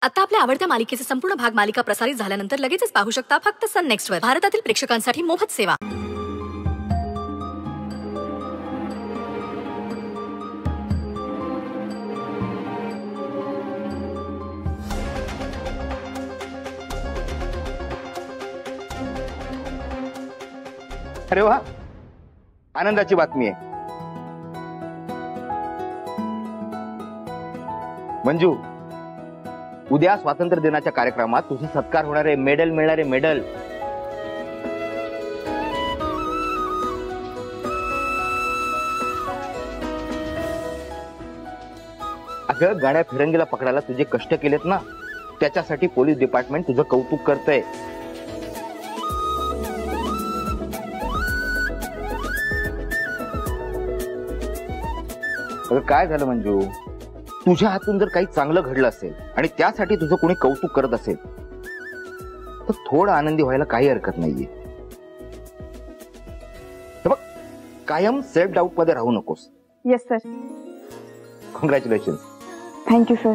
आता आपल्या आवडत्या मालिकेचे संपूर्ण भाग मालिका प्रसारित झाल्यानंतर लगेचच पाहू शकता फक्त सन नेक्स्ट वर. भारतातील प्रेक्षकांसाठी मोफत सेवा. अरे वा, आनंदाची बातमी आहे. मंजू, उद्या स्वातंत्र्य दिनाच्या कार्यक्रमात तुझा सत्कार होणार आहे. मेडल मिळणार आहे, मेडल. अगं, गाड्या फिरंगीला पकडायला तुझे कष्ट केलेत ना, त्याच्यासाठी पोलीस डिपार्टमेंट तुझं कौतुक करतंय. अगं, काय झालं मंजू? तुझ्या हातून जर काही चांगलं घडलं असेल आणि त्यासाठी तुझं कोणी कौतुक करत असेल तर थोडं आनंदी व्हायला काही हरकत नाहीये. बघ, कायम सेल्फ डाऊट मध्ये राहू नकोस. Yes sir. Congratulation. Thank you sir.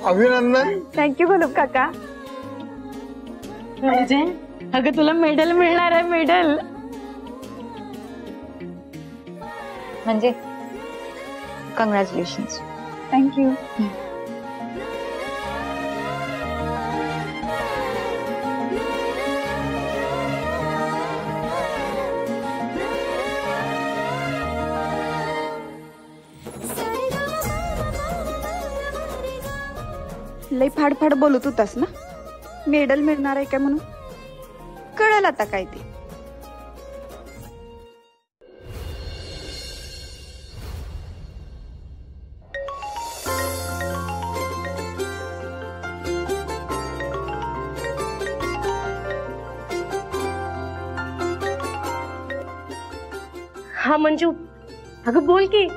अभिनंदन. थँक्यू गोलप काका. अगं, तुला मेडल मिळणार आहे, मेडल. म्हणजे कॉंग्रॅच्युलेशन्स. थँक्यू. लई फाडफाड बोलत होतास ना, मेडल मिळणार आहे काय म्हणून. कळलं आता काय ते. हा मंजू, अगं बोल की.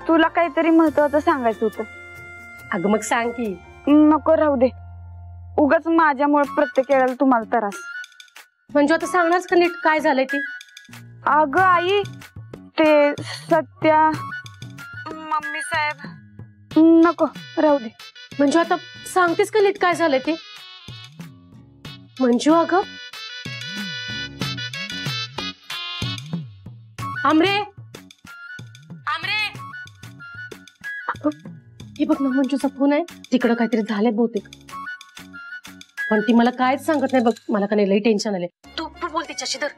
तुला काहीतरी महत्वाचं सांगायचं होतं. अगं मग सांग की. नको, राहू दे. उगाच माझ्यामुळे प्रत्येक वेळेला तुम्हाला त्रास. मंजू, आता सांगणारच का नीट काय झालंय ते? अगं आई, ते सत्या, मम्मी साहेब. नको, राहू दे. मंजू, आता सांगतेस का नीट काय झालंय ते? मंजू, अगं आमरे, आमरे. हे बघ ना, मंजूचा फोन आहे. तिकडं काहीतरी झालंय बहुतेक, पण ती मला कायच सांगत नाही बघ. मला का नाही लई टेन्शन आले. तू बोल तिच्याशी तर.